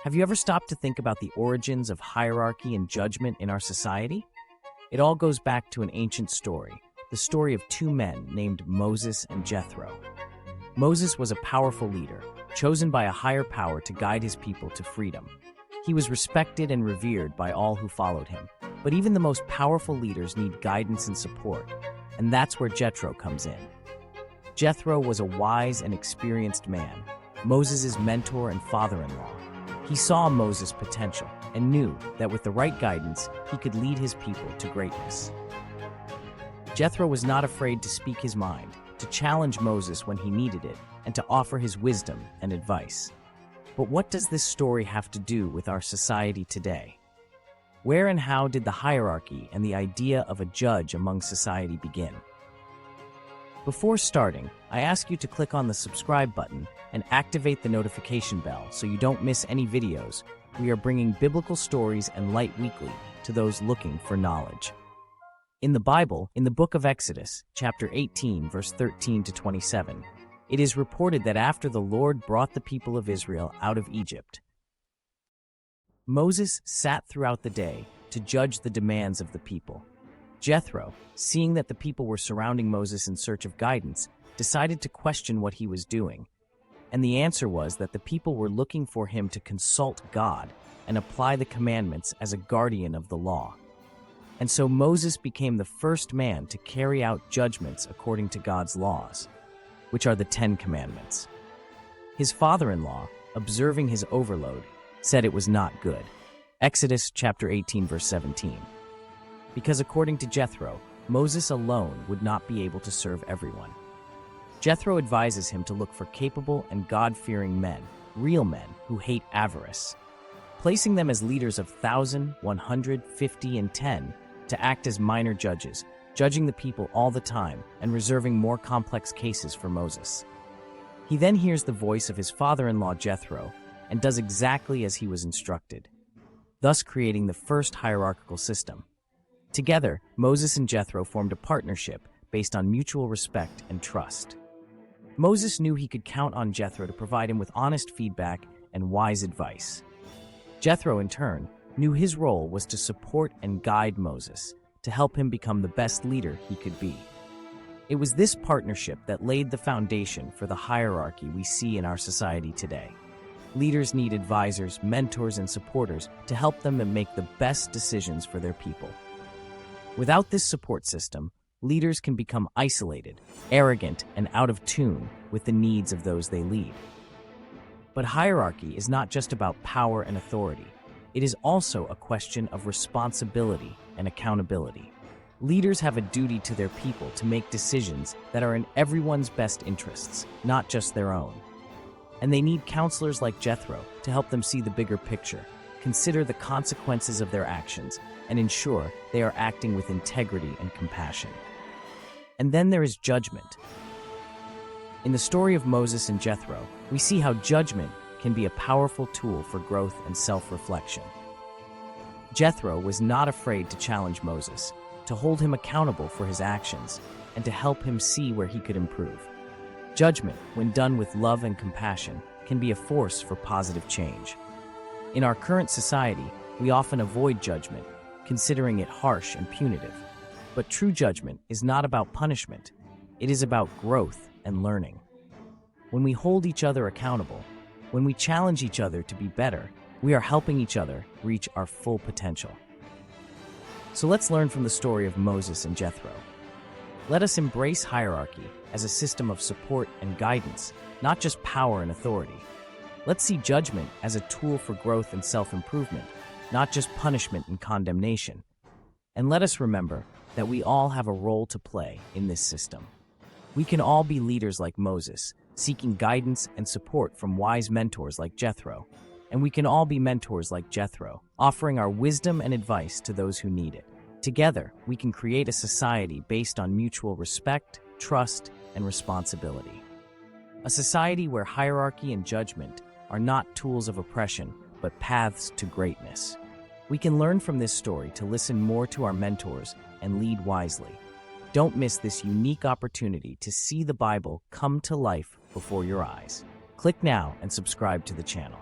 Have you ever stopped to think about the origins of hierarchy and judgment in our society? It all goes back to an ancient story, the story of two men named Moses and Jethro. Moses was a powerful leader, chosen by a higher power to guide his people to freedom. He was respected and revered by all who followed him, but even the most powerful leaders need guidance and support, and that's where Jetro comes in. Jethro was a wise and experienced man, Moses' mentor and father-in-law. He saw Moses' potential and knew that with the right guidance, he could lead his people to greatness. Jethro was not afraid to speak his mind, to challenge Moses when he needed it, and to offer his wisdom and advice. But what does this story have to do with our society today? Where and how did the hierarchy and the idea of a judge among society begin? Before starting, I ask you to click on the subscribe button and activate the notification bell so you don't miss any videos. We are bringing biblical stories and light weekly to those looking for knowledge. In the Bible, in the book of Exodus, chapter 18, verse 13 to 27, it is reported that after the Lord brought the people of Israel out of Egypt, Moses sat throughout the day to judge the demands of the people. Jethro, seeing that the people were surrounding Moses in search of guidance, decided to question what he was doing. And the answer was that the people were looking for him to consult God and apply the commandments as a guardian of the law. And so Moses became the first man to carry out judgments according to God's laws, which are the 10 Commandments. His father-in-law, observing his overload, said it was not good. Exodus chapter 18, verse 17. Because according to Jethro, Moses alone would not be able to serve everyone. Jethro advises him to look for capable and God-fearing men, real men who hate avarice, placing them as leaders of 1,000, 100, 50, and 10 to act as minor judges, judging the people all the time and reserving more complex cases for Moses. He then hears the voice of his father-in-law Jethro and does exactly as he was instructed, thus creating the first hierarchical system. Together, Moses and Jethro formed a partnership based on mutual respect and trust. Moses knew he could count on Jethro to provide him with honest feedback and wise advice. Jethro, in turn, knew his role was to support and guide Moses, to help him become the best leader he could be. It was this partnership that laid the foundation for the hierarchy we see in our society today. Leaders need advisors, mentors, and supporters to help them make the best decisions for their people. Without this support system, leaders can become isolated, arrogant, and out of tune with the needs of those they lead. But hierarchy is not just about power and authority. It is also a question of responsibility and accountability. Leaders have a duty to their people to make decisions that are in everyone's best interests, not just their own. And they need counselors like Jethro to help them see the bigger picture, consider the consequences of their actions, and ensure they are acting with integrity and compassion. And then there is judgment. In the story of Moses and Jethro, we see how judgment can be a powerful tool for growth and self-reflection. Jethro was not afraid to challenge Moses, to hold him accountable for his actions, and to help him see where he could improve. Judgment, when done with love and compassion, can be a force for positive change. In our current society, we often avoid judgment, considering it harsh and punitive. But true judgment is not about punishment. It is about growth and learning. When we hold each other accountable, when we challenge each other to be better, we are helping each other reach our full potential. So let's learn from the story of Moses and Jethro. Let us embrace hierarchy as a system of support and guidance, not just power and authority. Let's see judgment as a tool for growth and self-improvement, not just punishment and condemnation. And let us remember that we all have a role to play in this system. We can all be leaders like Moses, seeking guidance and support from wise mentors like Jethro. And we can all be mentors like Jethro, offering our wisdom and advice to those who need it. Together, we can create a society based on mutual respect, trust, and responsibility. A society where hierarchy and judgment are not tools of oppression, but paths to greatness. We can learn from this story to listen more to our mentors and lead wisely. Don't miss this unique opportunity to see the Bible come to life before your eyes. Click now and subscribe to the channel.